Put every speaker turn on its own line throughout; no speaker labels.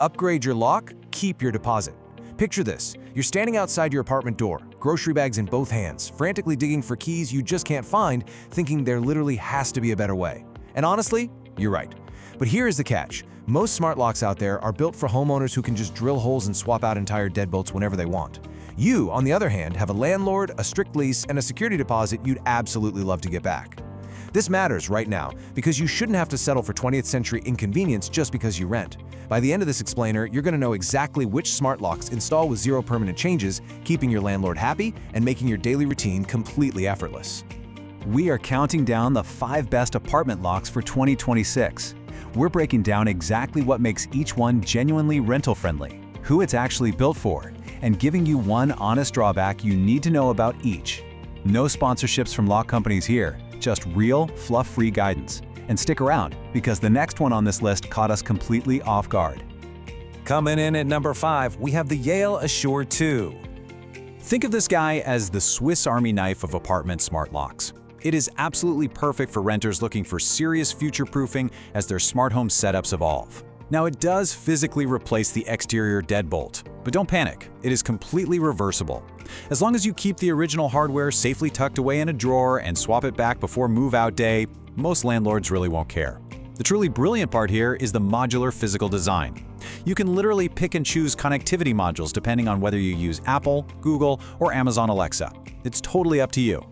Upgrade your lock, keep your deposit. Picture this. You're standing outside your apartment door, grocery bags in both hands, frantically digging for keys you just can't find, thinking there literally has to be a better way. And honestly, you're right. But here is the catch. Most smart locks out there are built for homeowners who can just drill holes and swap out entire deadbolts whenever they want. You, on the other hand, have a landlord, a strict lease, and a security deposit you'd absolutely love to get back. This matters right now because you shouldn't have to settle for 20th century inconvenience just because you rent. By the end of this explainer, you're going to know exactly which smart locks install with zero permanent changes, keeping your landlord happy and making your daily routine completely effortless.
We are counting down the 5 best apartment locks for 2026. We're breaking down exactly what makes each one genuinely rental-friendly, who it's actually built for, and giving you one honest drawback you need to know about each. No sponsorships from lock companies here, just real, fluff-free guidance. And stick around, because the next one on this list caught us completely off guard.
Coming in at number 5, we have the Yale Assure 2.
Think of this guy as the Swiss Army knife of apartment smart locks. It is absolutely perfect for renters looking for serious future-proofing as their smart home setups evolve. Now, it does physically replace the exterior deadbolt, but don't panic, it is completely reversible. As long as you keep the original hardware safely tucked away in a drawer and swap it back before move-out day, most landlords really won't care. The truly brilliant part here is the modular physical design. You can literally pick and choose connectivity modules depending on whether you use Apple, Google, or Amazon Alexa. It's totally up to you.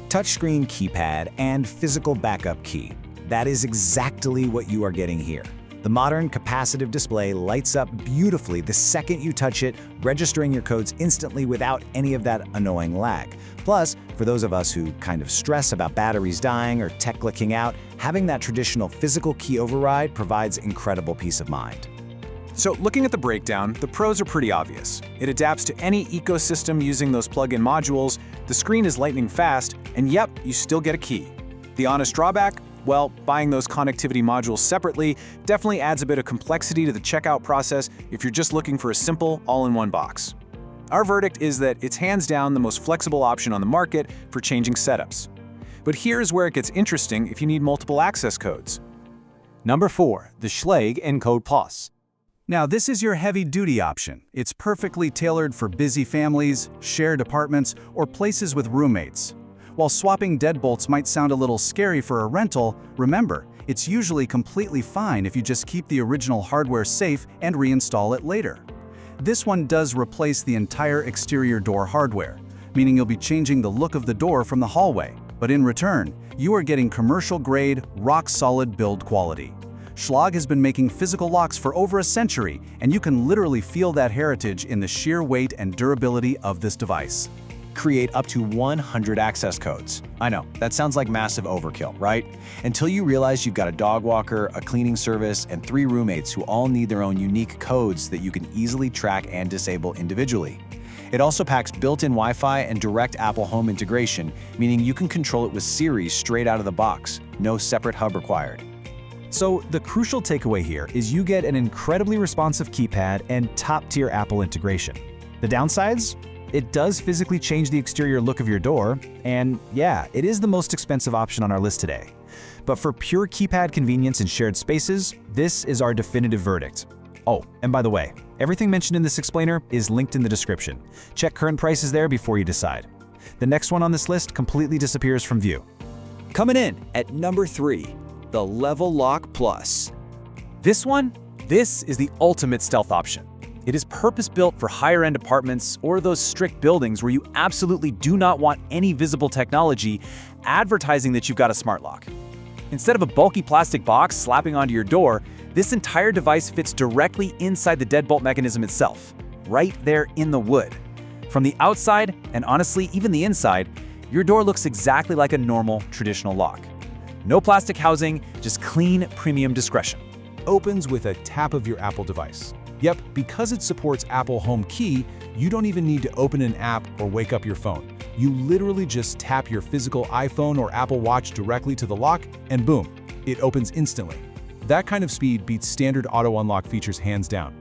Touchscreen keypad and physical backup key. That is exactly what you are getting here. The modern capacitive display lights up beautifully the second you touch it, registering your codes instantly without any of that annoying lag. Plus, for those of us who kind of stress about batteries dying or tech glitching out, having that traditional physical key override provides incredible peace of mind.
So looking at the breakdown, the pros are pretty obvious. It adapts to any ecosystem using those plug-in modules, the screen is lightning fast, and yep, you still get a key. The honest drawback? Well, buying those connectivity modules separately definitely adds a bit of complexity to the checkout process if you're just looking for a simple, all-in-one box. Our verdict is that it's hands down the most flexible option on the market for changing setups. But here's where it gets interesting if you need multiple access codes.
Number 4, the Schlage Encode Plus.
Now, this is your heavy-duty option. It's perfectly tailored for busy families, shared apartments, or places with roommates. While swapping deadbolts might sound a little scary for a rental, remember, it's usually completely fine if you just keep the original hardware safe and reinstall it later. This one does replace the entire exterior door hardware, meaning you'll be changing the look of the door from the hallway, but in return, you are getting commercial-grade, rock-solid build quality. Schlage has been making physical locks for over a century, and you can literally feel that heritage in the sheer weight and durability of this device.
Create up to 100 access codes. I know, that sounds like massive overkill, right? Until you realize you've got a dog walker, a cleaning service, and 3 roommates who all need their own unique codes that you can easily track and disable individually. It also packs built-in Wi-Fi and direct Apple Home integration, meaning you can control it with Siri straight out of the box, no separate hub required.
So the crucial takeaway here is you get an incredibly responsive keypad and top-tier Apple integration. The downsides? It does physically change the exterior look of your door, and yeah, it is the most expensive option on our list today. But for pure keypad convenience and shared spaces, this is our definitive verdict. Oh, and by the way, everything mentioned in this explainer is linked in the description. Check current prices there before you decide. The next one on this list completely disappears from view.
Coming in at number 3, the Wyze Lock Plus.
This is the ultimate stealth option. It is purpose-built for higher-end apartments or those strict buildings where you absolutely do not want any visible technology advertising that you've got a smart lock. Instead of a bulky plastic box slapping onto your door, this entire device fits directly inside the deadbolt mechanism itself, right there in the wood. From the outside, and honestly, even the inside, your door looks exactly like a normal, traditional lock. No plastic housing, just clean, premium discretion.
Opens with a tap of your Apple device. Yep, because it supports Apple Home Key, you don't even need to open an app or wake up your phone. You literally just tap your physical iPhone or Apple Watch directly to the lock, and boom, it opens instantly. That kind of speed beats standard auto unlock features hands down.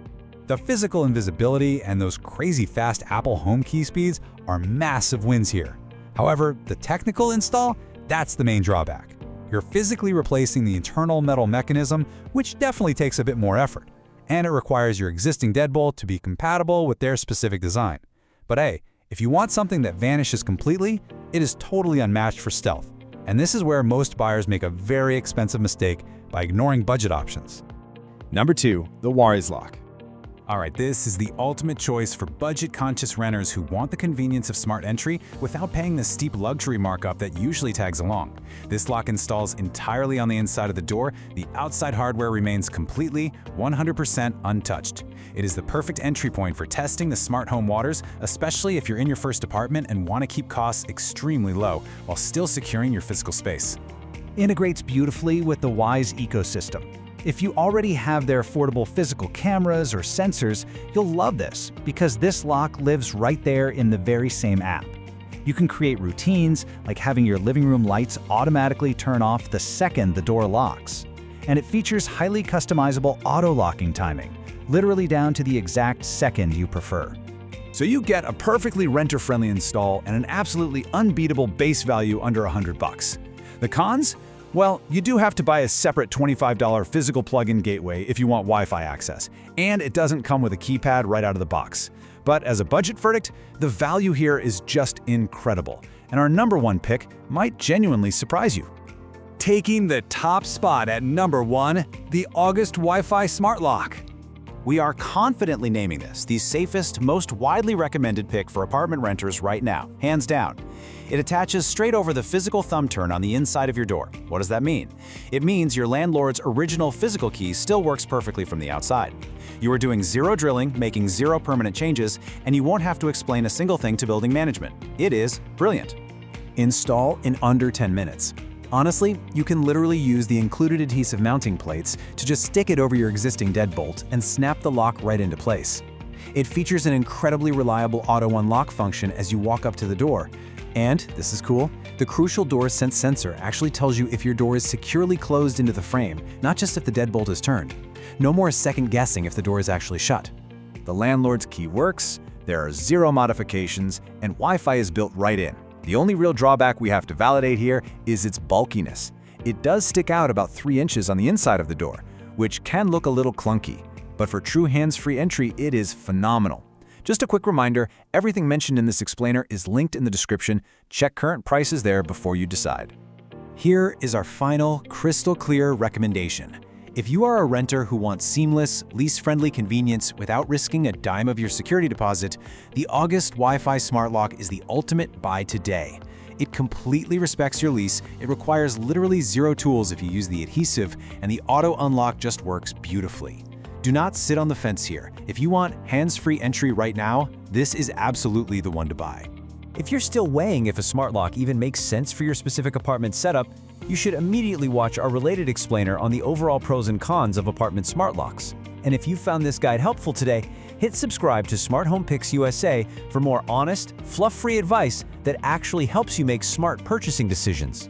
The physical invisibility and those crazy fast Apple Home Key speeds are massive wins here. However, the technical install, that's the main drawback. You're physically replacing the internal metal mechanism, which definitely takes a bit more effort. and it requires your existing deadbolt to be compatible with their specific design. But hey, if you want something that vanishes completely, it is totally unmatched for stealth. And this is where most buyers make a very expensive mistake by ignoring budget options.
Number 2, the Wyze Lock.
All right, this is the ultimate choice for budget-conscious renters who want the convenience of smart entry without paying the steep luxury markup that usually tags along. This lock installs entirely on the inside of the door. The outside hardware remains completely, 100% untouched. It is the perfect entry point for testing the smart home waters, especially if you're in your first apartment and want to keep costs extremely low while still securing your physical space.
Integrates beautifully with the Wyze ecosystem. If you already have their affordable physical cameras or sensors, you'll love this because this lock lives right there in the very same app. You can create routines like having your living room lights automatically turn off the second the door locks. And it features highly customizable auto-locking timing, literally down to the exact second you prefer.
So you get a perfectly renter-friendly install and an absolutely unbeatable base value under $100. The cons? Well, you do have to buy a separate $25 physical plug-in gateway if you want Wi-Fi access, and it doesn't come with a keypad right out of the box. But as a budget verdict, the value here is just incredible, and our number 1 pick might genuinely surprise you.
Taking the top spot at number 1, the August Wi-Fi Smart Lock.
We are confidently naming this the safest, most widely recommended pick for apartment renters right now, hands down. It attaches straight over the physical thumb turn on the inside of your door. What does that mean? It means your landlord's original physical key still works perfectly from the outside. You are doing zero drilling, making zero permanent changes, and you won't have to explain a single thing to building management. It is brilliant.
Install in under 10 minutes. Honestly, you can literally use the included adhesive mounting plates to just stick it over your existing deadbolt and snap the lock right into place. It features an incredibly reliable auto unlock function as you walk up to the door. And, this is cool, the crucial door sense sensor actually tells you if your door is securely closed into the frame, not just if the deadbolt is turned. No more second guessing if the door is actually shut. The landlord's key works, there are zero modifications, and Wi-Fi is built right in. The only real drawback we have to validate here is its bulkiness. It does stick out about 3 inches on the inside of the door, which can look a little clunky, but for true hands-free entry, it is phenomenal. Just a quick reminder, everything mentioned in this explainer is linked in the description. Check current prices there before you decide. Here is our final, crystal clear recommendation. If you are a renter who wants seamless, lease-friendly convenience without risking a dime of your security deposit, the August Wi-Fi Smart Lock is the ultimate buy today. It completely respects your lease, it requires literally zero tools if you use the adhesive, and the auto unlock just works beautifully. Do not sit on the fence here. If you want hands-free entry right now, this is absolutely the one to buy. If you're still weighing if a smart lock even makes sense for your specific apartment setup, you should immediately watch our related explainer on the overall pros and cons of apartment smart locks. And if you found this guide helpful today, hit subscribe to SmartHomePicksUSA for more honest, fluff-free advice that actually helps you make smart purchasing decisions.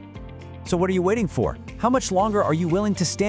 So what are you waiting for? How much longer are you willing to stand